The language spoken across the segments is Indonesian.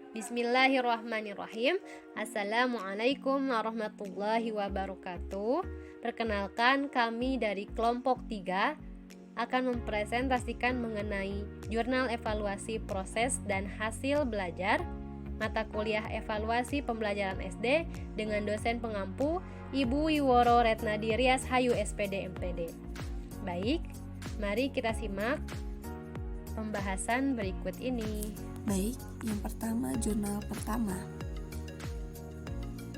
Bismillahirrahmanirrahim. Assalamualaikum warahmatullahi wabarakatuh. Perkenalkan, kami dari kelompok 3 akan mempresentasikan mengenai jurnal evaluasi proses dan hasil belajar mata kuliah evaluasi pembelajaran SD dengan dosen pengampu Ibu Wiworo Retnadi Rias Hayu SPD MPD. Baik, mari kita simak pembahasan berikut ini. Baik, yang pertama jurnal pertama.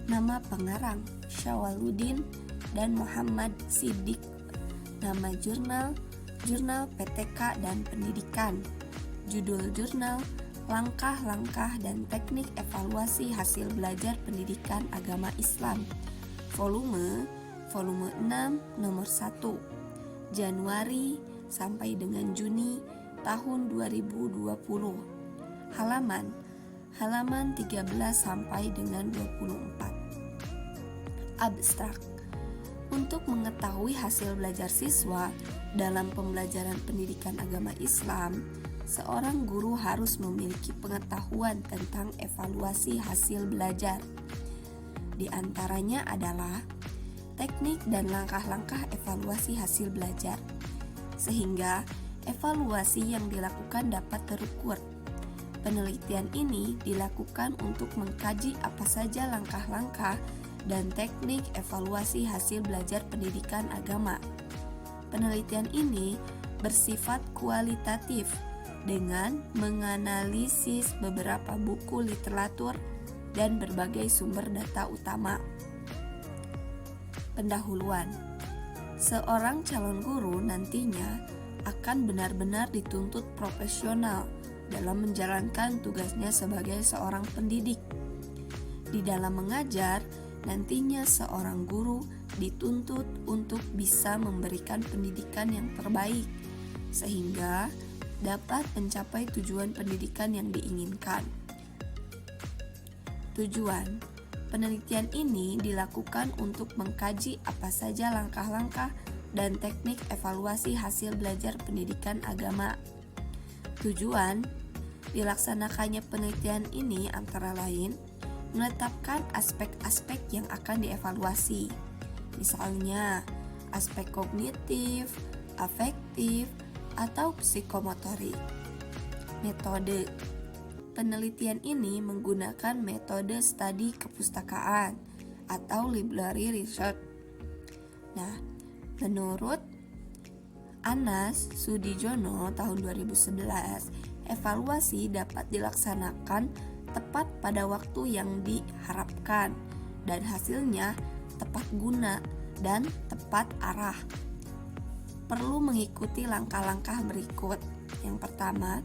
Nama pengarang Syawaluddin dan Muhammad Siddiq. Nama jurnal PTK dan Pendidikan. Judul jurnal Langkah-langkah dan teknik evaluasi hasil belajar pendidikan agama Islam. Volume 6 nomor 1. Januari sampai dengan Juni tahun 2020. Halaman 13 sampai dengan 24. Abstrak. Untuk mengetahui hasil belajar siswa dalam pembelajaran pendidikan agama Islam, seorang guru harus memiliki pengetahuan tentang evaluasi hasil belajar. Di antaranya adalah teknik dan langkah-langkah evaluasi hasil belajar, sehingga evaluasi yang dilakukan dapat terukur. Penelitian ini dilakukan untuk mengkaji apa saja langkah-langkah dan teknik evaluasi hasil belajar pendidikan agama. Penelitian ini bersifat kualitatif dengan menganalisis beberapa buku literatur dan berbagai sumber data utama. Pendahuluan. Seorang calon guru nantinya akan benar-benar dituntut profesional dalam menjalankan tugasnya sebagai seorang pendidik. Di dalam mengajar, nantinya seorang guru dituntut untuk bisa memberikan pendidikan yang terbaik, sehingga dapat mencapai tujuan pendidikan yang diinginkan. Tujuan penelitian ini dilakukan untuk mengkaji apa saja langkah-langkah dan teknik evaluasi hasil belajar pendidikan agama. Tujuan dilaksanakannya penelitian ini antara lain menetapkan aspek-aspek yang akan dievaluasi, misalnya aspek kognitif, afektif, atau psikomotorik. Metode penelitian ini menggunakan metode studi kepustakaan atau library research. Nah, menurut Anas Sudijono tahun 2011, evaluasi dapat dilaksanakan tepat pada waktu yang diharapkan dan hasilnya tepat guna dan tepat arah. Perlu mengikuti langkah-langkah berikut. Yang pertama,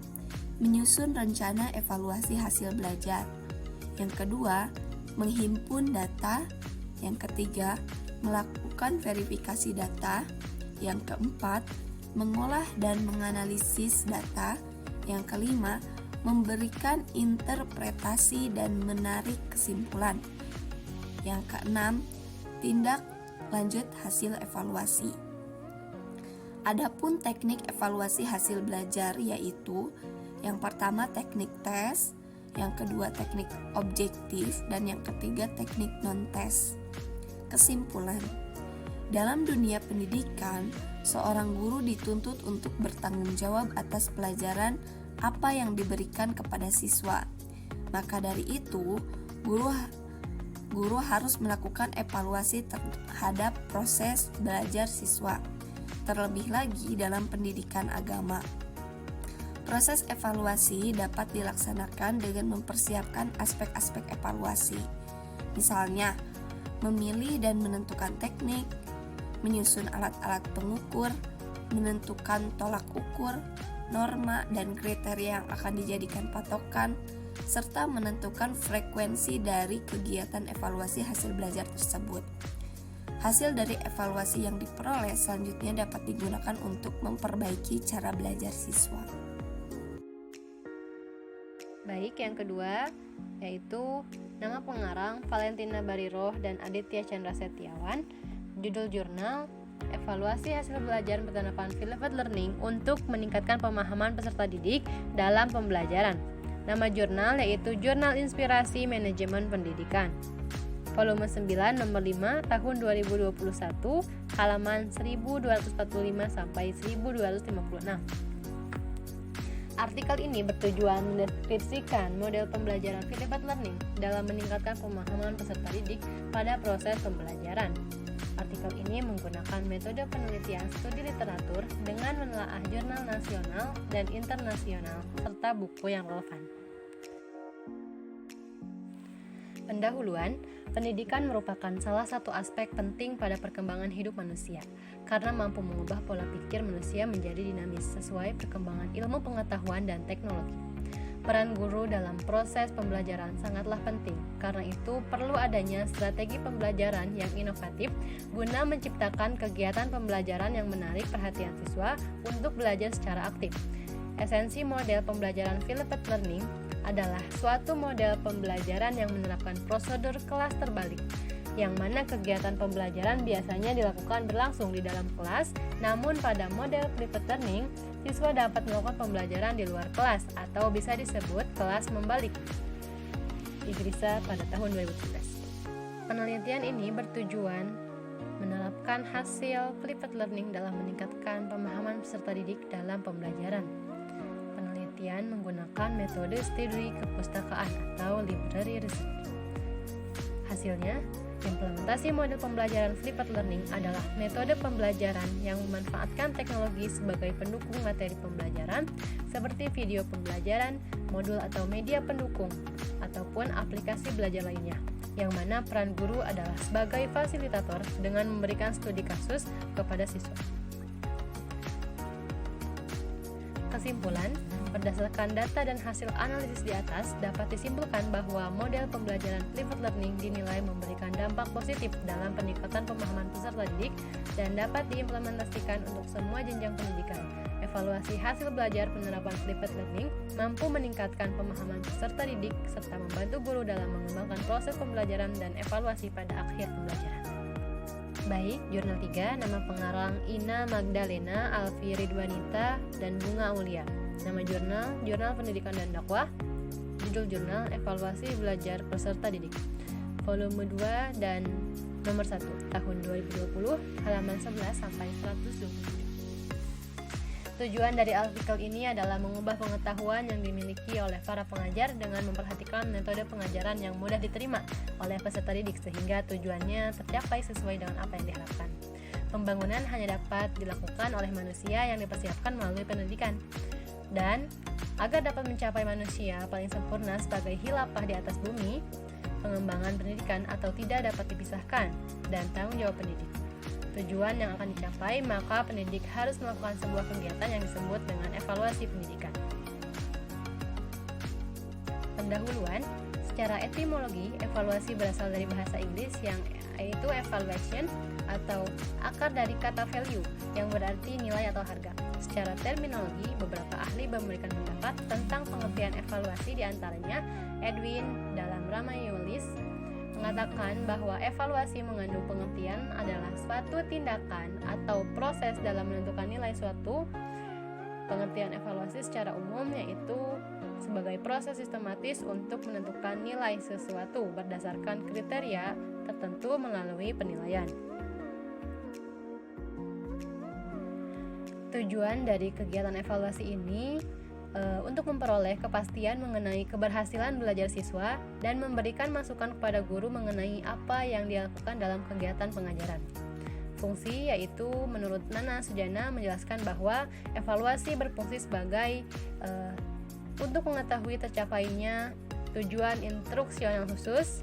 menyusun rencana evaluasi hasil belajar. Yang kedua, menghimpun data. Yang ketiga, melakukan verifikasi data. Yang keempat, mengolah dan menganalisis data. Yang kelima, memberikan interpretasi dan menarik kesimpulan. Yang keenam, tindak lanjut hasil evaluasi. Adapun teknik evaluasi hasil belajar yaitu yang pertama teknik tes, yang kedua teknik objektif, dan yang ketiga teknik non-tes. Kesimpulan, dalam dunia pendidikan, seorang guru dituntut untuk bertanggung jawab atas pelajaran apa yang diberikan kepada siswa. Maka dari itu, guru harus melakukan evaluasi terhadap proses belajar siswa, terlebih lagi dalam pendidikan agama. Proses evaluasi dapat dilaksanakan dengan mempersiapkan aspek-aspek evaluasi, misalnya memilih dan menentukan teknik, menyusun alat-alat pengukur, menentukan tolak ukur, norma dan kriteria yang akan dijadikan patokan, serta menentukan frekuensi dari kegiatan evaluasi hasil belajar tersebut. Hasil dari evaluasi yang diperoleh selanjutnya dapat digunakan untuk memperbaiki cara belajar siswa. Baik, yang kedua yaitu nama pengarang Valentina Bariroh dan Aditya Chandra Setiawan. Judul jurnal Evaluasi hasil belajar penerapan Field Learning untuk meningkatkan pemahaman peserta didik dalam pembelajaran. Nama jurnal yaitu Jurnal Inspirasi Manajemen Pendidikan. Volume 9 nomor 5 tahun 2021, halaman 1245 sampai 1256. Artikel ini bertujuan mendeskripsikan model pembelajaran Flipped Learning dalam meningkatkan pemahaman peserta didik pada proses pembelajaran. Artikel ini menggunakan metode penelitian studi literatur dengan menelaah jurnal nasional dan internasional serta buku yang relevan. Pendahuluan, pendidikan merupakan salah satu aspek penting pada perkembangan hidup manusia, karena mampu mengubah pola pikir manusia menjadi dinamis sesuai perkembangan ilmu pengetahuan dan teknologi. Peran guru dalam proses pembelajaran sangatlah penting, karena itu perlu adanya strategi pembelajaran yang inovatif guna menciptakan kegiatan pembelajaran yang menarik perhatian siswa untuk belajar secara aktif. Esensi model pembelajaran Flipped Learning adalah suatu model pembelajaran yang menerapkan prosedur kelas terbalik, yang mana kegiatan pembelajaran biasanya dilakukan berlangsung di dalam kelas, namun pada model Flipped Learning, siswa dapat melakukan pembelajaran di luar kelas atau bisa disebut kelas membalik. Igrisa pada tahun 2013. Penelitian ini bertujuan menerapkan hasil Flipped Learning dalam meningkatkan pemahaman peserta didik dalam pembelajaran. Penelitian menggunakan metode studi kepustakaan atau library research. Hasilnya, implementasi model pembelajaran Flipped Learning adalah metode pembelajaran yang memanfaatkan teknologi sebagai pendukung materi pembelajaran seperti video pembelajaran, modul atau media pendukung, ataupun aplikasi belajar lainnya, yang mana peran guru adalah sebagai fasilitator dengan memberikan studi kasus kepada siswa. Kesimpulan, berdasarkan data dan hasil analisis di atas, dapat disimpulkan bahwa model pembelajaran Flipped Learning dinilai memberikan dampak positif dalam peningkatan pemahaman peserta didik dan dapat diimplementasikan untuk semua jenjang pendidikan. Evaluasi hasil belajar penerapan Flipped Learning mampu meningkatkan pemahaman peserta didik serta membantu guru dalam mengembangkan proses pembelajaran dan evaluasi pada akhir pembelajaran. Baik, jurnal 3, nama pengarang Ina Magdalena, Alfi Ridwanita, dan Bunga Aulia. Nama jurnal, Jurnal Pendidikan dan Dakwah. Judul jurnal, Evaluasi Belajar Peserta Didik. Volume 2 dan nomor 1, tahun 2020, halaman 11 sampai 127. Tujuan dari artikel ini adalah mengubah pengetahuan yang dimiliki oleh para pengajar dengan memperhatikan metode pengajaran yang mudah diterima oleh peserta didik sehingga tujuannya tercapai sesuai dengan apa yang diharapkan. Pembangunan hanya dapat dilakukan oleh manusia yang dipersiapkan melalui pendidikan. Dan agar dapat mencapai manusia paling sempurna sebagai khilafah di atas bumi, pengembangan pendidikan atau tidak dapat dipisahkan dan tanggung jawab pendidik. Tujuan yang akan dicapai, maka pendidik harus melakukan sebuah kegiatan yang disebut dengan evaluasi pendidikan. Pendahuluan, secara etimologi, evaluasi berasal dari bahasa Inggris yang yaitu evaluation atau akar dari kata value yang berarti nilai atau harga. Secara terminologi, beberapa ahli memberikan pendapat tentang pengertian evaluasi, diantaranya Edwin dalam Ramayulis mengatakan bahwa evaluasi mengandung pengertian adalah suatu tindakan atau proses dalam menentukan nilai suatu. Pengertian evaluasi secara umum yaitu sebagai proses sistematis untuk menentukan nilai sesuatu berdasarkan kriteria tertentu melalui penilaian. Tujuan dari kegiatan evaluasi ini untuk memperoleh kepastian mengenai keberhasilan belajar siswa dan memberikan masukan kepada guru mengenai apa yang dilakukan dalam kegiatan pengajaran. Fungsi yaitu menurut Nana Sujana menjelaskan bahwa evaluasi berfungsi sebagai untuk mengetahui tercapainya tujuan instruksional khusus,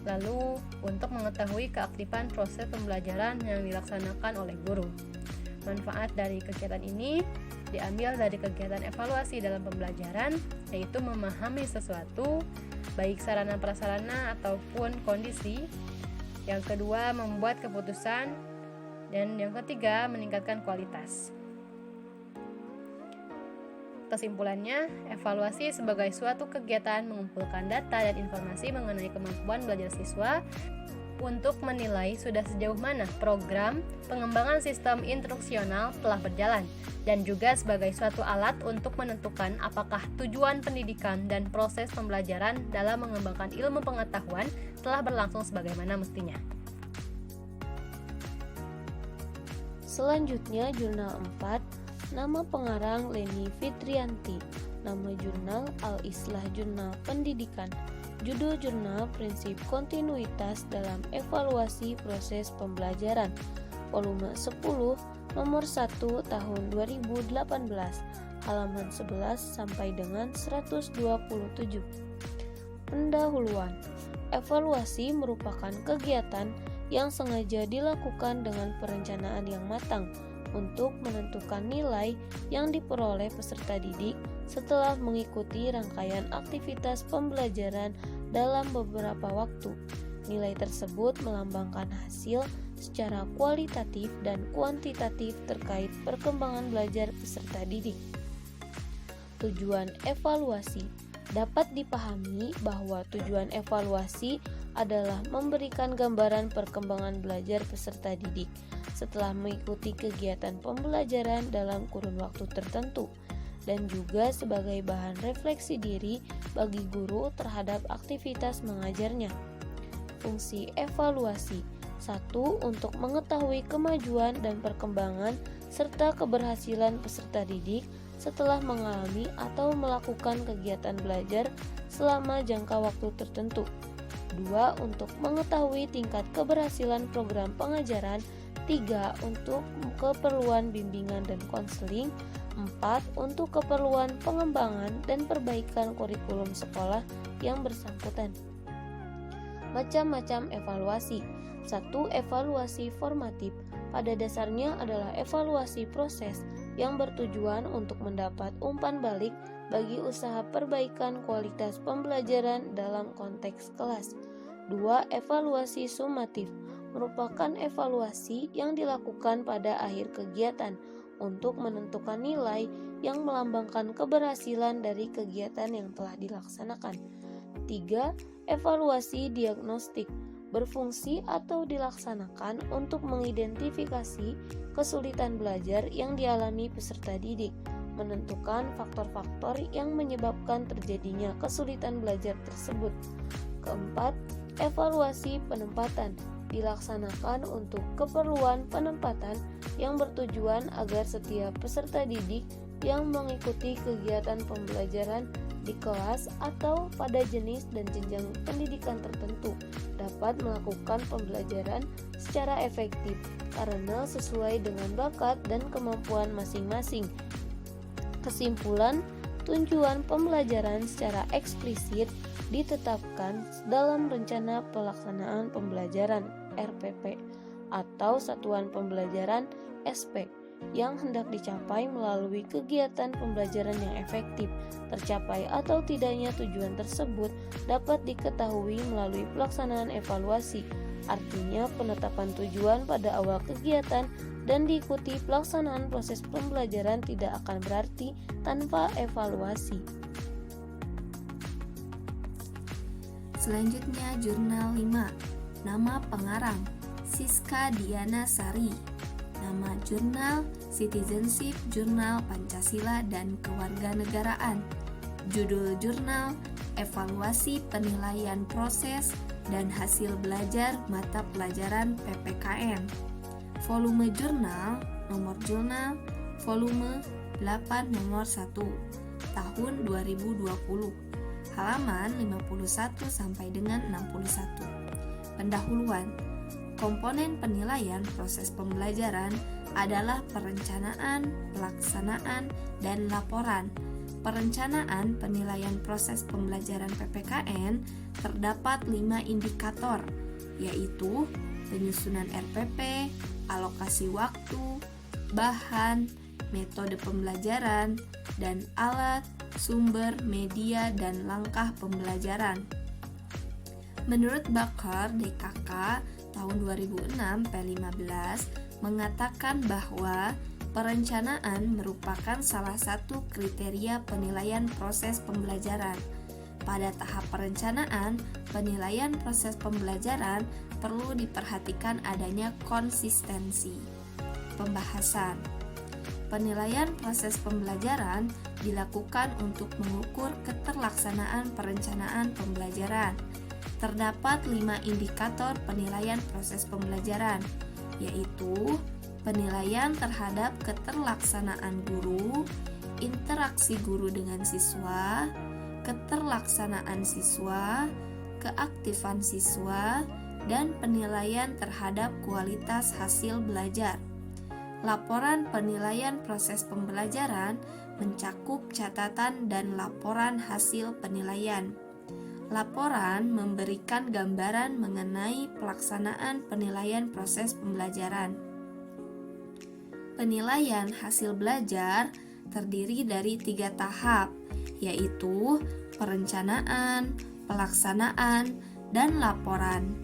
lalu untuk mengetahui keaktifan proses pembelajaran yang dilaksanakan oleh guru. Manfaat dari kegiatan ini diambil dari kegiatan evaluasi dalam pembelajaran, yaitu memahami sesuatu, baik sarana prasarana ataupun kondisi. Yang kedua, membuat keputusan. Dan yang ketiga, meningkatkan kualitas. Kesimpulannya, evaluasi sebagai suatu kegiatan mengumpulkan data dan informasi mengenai kemampuan belajar siswa untuk menilai sudah sejauh mana program pengembangan sistem instruksional telah berjalan, dan juga sebagai suatu alat untuk menentukan apakah tujuan pendidikan dan proses pembelajaran dalam mengembangkan ilmu pengetahuan telah berlangsung sebagaimana mestinya. Selanjutnya jurnal 4, nama pengarang Leni Fitrianti, nama jurnal Al-Islah Jurnal Pendidikan, judul jurnal Prinsip Kontinuitas dalam Evaluasi Proses Pembelajaran, volume 10, nomor 1 tahun 2018, halaman 11 sampai dengan 127. Pendahuluan. Evaluasi merupakan kegiatan yang sengaja dilakukan dengan perencanaan yang matang untuk menentukan nilai yang diperoleh peserta didik setelah mengikuti rangkaian aktivitas pembelajaran dalam beberapa waktu. Nilai tersebut melambangkan hasil secara kualitatif dan kuantitatif terkait perkembangan belajar peserta didik. Tujuan evaluasi. Dapat dipahami bahwa tujuan evaluasi adalah memberikan gambaran perkembangan belajar peserta didik setelah mengikuti kegiatan pembelajaran dalam kurun waktu tertentu, dan juga sebagai bahan refleksi diri bagi guru terhadap aktivitas mengajarnya. Fungsi evaluasi: 1. Untuk mengetahui kemajuan dan perkembangan serta keberhasilan peserta didik setelah mengalami atau melakukan kegiatan belajar selama jangka waktu tertentu. 2. Untuk mengetahui tingkat keberhasilan program pengajaran. 3. Untuk keperluan bimbingan dan konseling. 4. Untuk keperluan pengembangan dan perbaikan kurikulum sekolah yang bersangkutan. Macam-macam evaluasi. 1. Evaluasi formatif. Pada dasarnya adalah evaluasi proses yang bertujuan untuk mendapat umpan balik bagi usaha perbaikan kualitas pembelajaran dalam konteks kelas. 2. Evaluasi sumatif merupakan evaluasi yang dilakukan pada akhir kegiatan untuk menentukan nilai yang melambangkan keberhasilan dari kegiatan yang telah dilaksanakan. 3. Evaluasi diagnostik berfungsi atau dilaksanakan untuk mengidentifikasi kesulitan belajar yang dialami peserta didik, menentukan faktor-faktor yang menyebabkan terjadinya kesulitan belajar tersebut. Keempat, evaluasi penempatan dilaksanakan untuk keperluan penempatan yang bertujuan agar setiap peserta didik yang mengikuti kegiatan pembelajaran di kelas atau pada jenis dan jenjang pendidikan tertentu dapat melakukan pembelajaran secara efektif karena sesuai dengan bakat dan kemampuan masing-masing. Kesimpulan, tujuan pembelajaran secara eksplisit ditetapkan dalam rencana pelaksanaan pembelajaran RPP atau satuan pembelajaran SP yang hendak dicapai melalui kegiatan pembelajaran yang efektif. Tercapai atau tidaknya tujuan tersebut dapat diketahui melalui pelaksanaan evaluasi. Artinya, penetapan tujuan pada awal kegiatan dan diikuti pelaksanaan proses pembelajaran tidak akan berarti tanpa evaluasi. Selanjutnya jurnal 5. Nama pengarang Siska Diana Sari. Nama jurnal Citizenship Jurnal Pancasila dan Kewarganegaraan. Judul jurnal Evaluasi Penilaian Proses dan Hasil Belajar Mata Pelajaran PPKN. Volume jurnal, nomor jurnal, volume 8 nomor 1, tahun 2020. Halaman 51 sampai dengan 61. Pendahuluan. Komponen penilaian proses pembelajaran adalah perencanaan, pelaksanaan, dan laporan. Perencanaan penilaian proses pembelajaran PPKN terdapat 5 indikator, yaitu penyusunan RPP, alokasi waktu, bahan, metode pembelajaran, dan alat, sumber, media, dan langkah pembelajaran. Menurut Bakar DKK tahun 2006 P15 mengatakan bahwa perencanaan merupakan salah satu kriteria penilaian proses pembelajaran. Pada tahap perencanaan, penilaian proses pembelajaran perlu diperhatikan adanya konsistensi. Pembahasan. Penilaian proses pembelajaran dilakukan untuk mengukur keterlaksanaan perencanaan pembelajaran. Terdapat 5 indikator penilaian proses pembelajaran, yaitu penilaian terhadap keterlaksanaan guru, interaksi guru dengan siswa, keterlaksanaan siswa, keaktifan siswa, dan penilaian terhadap kualitas hasil belajar. Laporan penilaian proses pembelajaran mencakup catatan dan laporan hasil penilaian. Laporan memberikan gambaran mengenai pelaksanaan penilaian proses pembelajaran. Penilaian hasil belajar terdiri dari 3 tahap, yaitu perencanaan, pelaksanaan, dan laporan.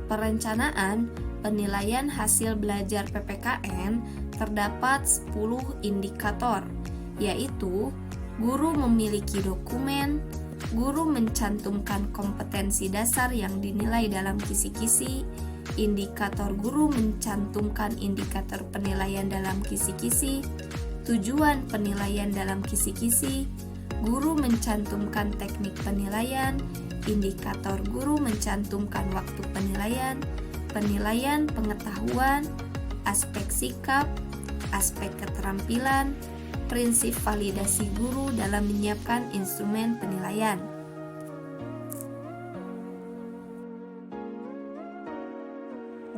Perencanaan penilaian hasil belajar PPKN terdapat 10 indikator, yaitu guru memiliki dokumen, guru mencantumkan kompetensi dasar yang dinilai dalam kisi-kisi, indikator guru mencantumkan indikator penilaian dalam kisi-kisi, tujuan penilaian dalam kisi-kisi, guru mencantumkan teknik penilaian, indikator guru mencantumkan waktu penilaian, penilaian pengetahuan, aspek sikap, aspek keterampilan, prinsip validasi guru dalam menyiapkan instrumen penilaian.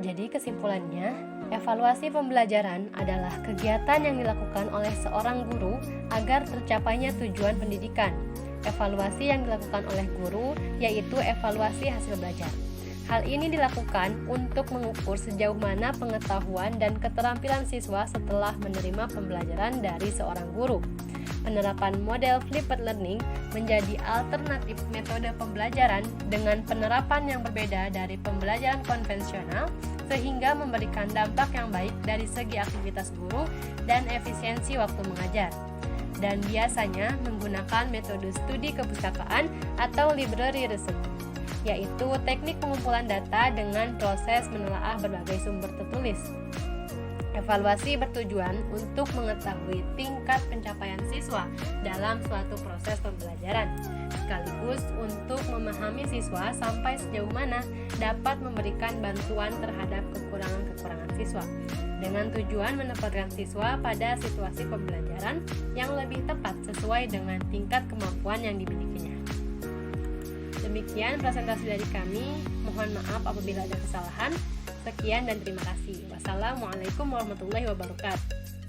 Jadi kesimpulannya, evaluasi pembelajaran adalah kegiatan yang dilakukan oleh seorang guru agar tercapainya tujuan pendidikan. Evaluasi yang dilakukan oleh guru yaitu evaluasi hasil belajar. Hal ini dilakukan untuk mengukur sejauh mana pengetahuan dan keterampilan siswa setelah menerima pembelajaran dari seorang guru. Penerapan model flipped learning menjadi alternatif metode pembelajaran dengan penerapan yang berbeda dari pembelajaran konvensional sehingga memberikan dampak yang baik dari segi aktivitas guru dan efisiensi waktu mengajar. Dan biasanya menggunakan metode studi kepustakaan atau library research, yaitu teknik pengumpulan data dengan proses menelaah berbagai sumber tertulis. Evaluasi bertujuan untuk mengetahui tingkat pencapaian siswa dalam suatu proses pembelajaran, sekaligus untuk memahami siswa sampai sejauh mana dapat memberikan bantuan terhadap kekurangan-kekurangan siswa, dengan tujuan menempatkan siswa pada situasi pembelajaran yang lebih tepat sesuai dengan tingkat kemampuan yang dimilikinya. Demikian presentasi dari kami. Mohon maaf apabila ada kesalahan. Sekian dan terima kasih. Wassalamualaikum warahmatullahi wabarakatuh.